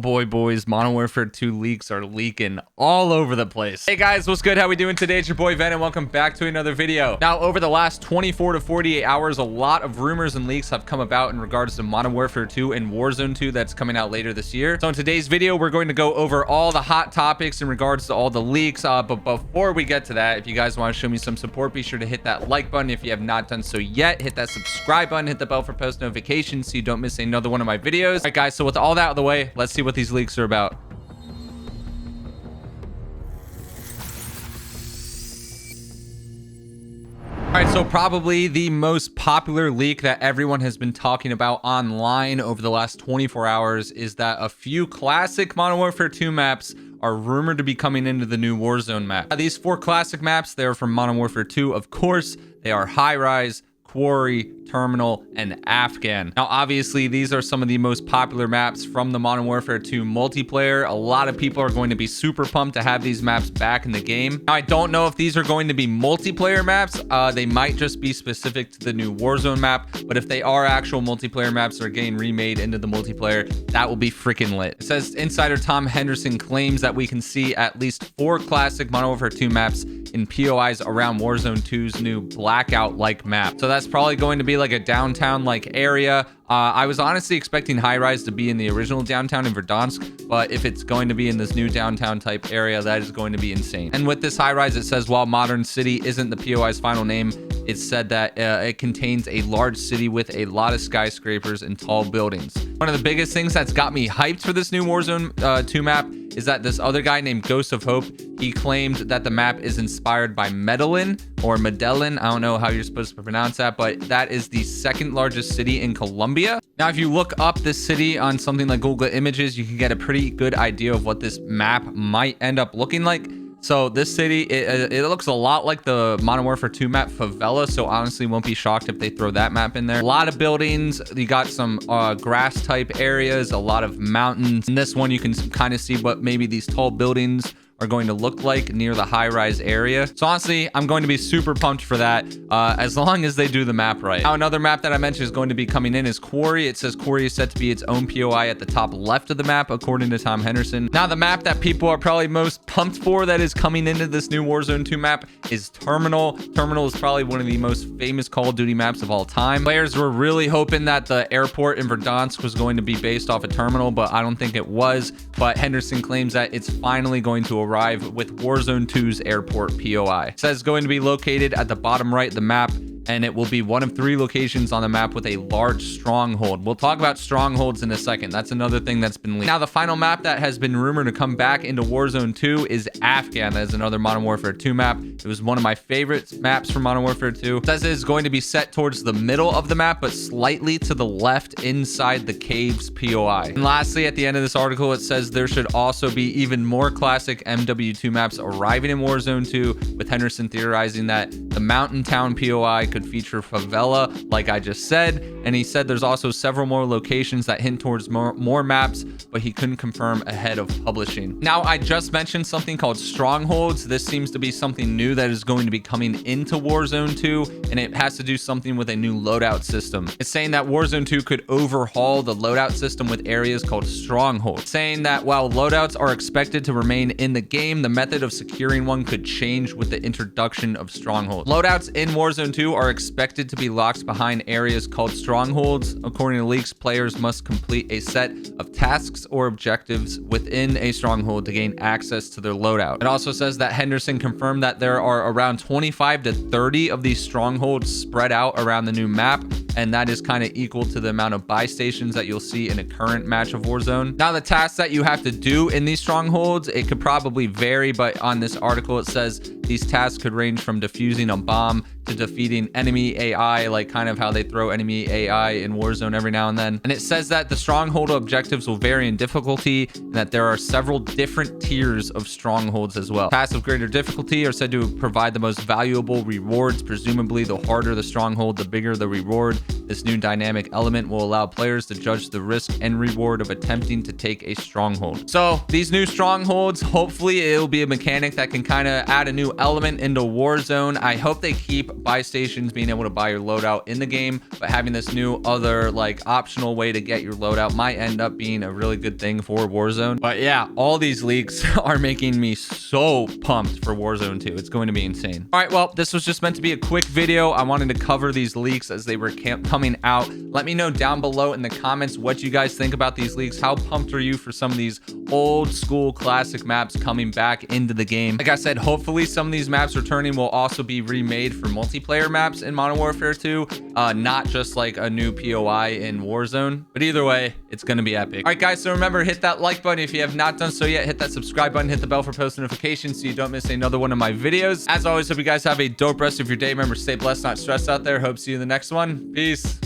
boy, boys, Modern Warfare 2 leaks are leaking all over the place. Hey guys, what's good? How we doing today? It's your boy Ven and welcome back to another video. Now, over the last 24 to 48 hours, a lot of rumors and leaks have come about in regards to Modern Warfare 2 and Warzone 2 that's coming out later this year. So in today's video, we're going to go over all the hot topics in regards to all the leaks. But before we get to that, if you guys want to show me some support, be sure to hit that like button. If you have not done so yet, hit that subscribe button, hit the bell for post notifications so you don't miss another one of my videos. All right, guys, so with all that out of the way, let's see what these leaks are about. All right, so probably the most popular leak that everyone has been talking about online over the last 24 hours is that a few classic Modern Warfare 2 maps are rumored to be coming into the new Warzone map. Now, these four classic maps, they're from Modern Warfare 2, of course. They are High Rise, Quarry, Terminal, and Afghan. Now, obviously, these are some of the most popular maps from the Modern Warfare 2 multiplayer. A lot of people are going to be super pumped to have these maps back in the game. Now, I don't know if these are going to be multiplayer maps. They might just be specific to the new Warzone map, but if they are actual multiplayer maps that are getting remade into the multiplayer, that will be freaking lit. It says insider Tom Henderson claims that we can see at least 4 classic Modern Warfare 2 maps in POIs around Warzone 2's new Blackout-like map. So that's probably going to be like a downtown-like area. I was honestly expecting High Rise to be in the original downtown in Verdansk, but if it's going to be in this new downtown type area, that is going to be insane. And with this High Rise, it says while Modern City isn't the POI's final name, it's said that it contains a large city with a lot of skyscrapers and tall buildings. One of the biggest things that's got me hyped for this new Warzone 2 map is that this other guy named Ghost of Hope, he claimed that the map is inspired by Medellin or Medellin. I don't know how you're supposed to pronounce that, but that is the second largest city in Colombia. Now, if you look up this city on something like Google Images, you can get a pretty good idea of what this map might end up looking like. So this city, it looks a lot like the Modern Warfare 2 map Favela, so honestly won't be shocked if they throw that map in there. A lot of buildings, you got some grass type areas, a lot of mountains. In this one, you can kind of see what maybe these tall buildings are going to look like near the high-rise area. So honestly, I'm going to be super pumped for that as long as they do the map right. Now, another map that I mentioned is going to be coming in is Quarry. It says Quarry is set to be its own POI at the top left of the map, according to Tom Henderson. Now, the map that people are probably most pumped for that is coming into this new Warzone 2 map is Terminal. Terminal is probably one of the most famous Call of Duty maps of all time. Players were really hoping that the airport in Verdansk was going to be based off a Terminal, but I don't think it was. But Henderson claims that it's finally going to arrive with Warzone 2's airport POI. It says it's going to be located at the bottom right of the map, and it will be one of 3 locations on the map with a large stronghold. We'll talk about strongholds in a second. That's another thing that's been leaked. Now, the final map that has been rumored to come back into Warzone 2 is Afghan. That is another Modern Warfare 2 map. It was one of my favorite maps from Modern Warfare 2. It says it is going to be set towards the middle of the map, but slightly to the left inside the caves POI. And lastly, at the end of this article, it says there should also be even more classic MW2 maps arriving in Warzone 2, with Henderson theorizing that the Mountain Town POI could feature Favela, like I just said, and he said there's also several more locations that hint towards more maps, but he couldn't confirm ahead of publishing. Now, I just mentioned something called Strongholds. This seems to be something new that is going to be coming into Warzone 2, and it has to do something with a new loadout system. It's saying that Warzone 2 could overhaul the loadout system with areas called Strongholds, saying that while loadouts are expected to remain in the game, the method of securing one could change with the introduction of Strongholds. Loadouts in Warzone 2 are expected to be locked behind areas called Strongholds. According to leaks, players must complete a set of tasks or objectives within a stronghold to gain access to their loadout. It also says that Henderson confirmed that there are around 25 to 30 of these strongholds spread out around the new map, and that is kind of equal to the amount of buy stations that you'll see in a current match of Warzone. Now, the tasks that you have to do in these strongholds, it could probably vary, but on this article, it says these tasks could range from defusing a bomb to defeating enemy AI, like kind of how they throw enemy AI in Warzone every now and then. And it says that the stronghold objectives will vary in difficulty, and that there are several different tiers of strongholds as well. Tasks of greater difficulty are said to provide the most valuable rewards. Presumably, the harder the stronghold, the bigger the reward. This new dynamic element will allow players to judge the risk and reward of attempting to take a stronghold. So these new strongholds, hopefully it'll be a mechanic that can kind of add a new element into Warzone. I hope they keep buy stations being able to buy your loadout in the game, but having this new other like optional way to get your loadout might end up being a really good thing for Warzone. But yeah, all these leaks are making me so pumped for Warzone 2. It's going to be insane. All right, well, this was just meant to be a quick video. I wanted to cover these leaks as they were coming out. Let me know down below in the comments what you guys think about these leaks. How pumped are you for some of these old school classic maps coming back into the game? Like I said, hopefully some of these maps returning will also be remade for multiplayer maps in Modern Warfare 2, not just like a new POI in Warzone. But either way, it's going to be epic. All right, guys, so remember, hit that like button if you have not done so yet. Hit that subscribe button, hit the bell for post notifications so you don't miss another one of my videos. As always, hope you guys have a dope rest of your day. Remember, stay blessed, not stressed out there. Hope to see you in the next one. Peace.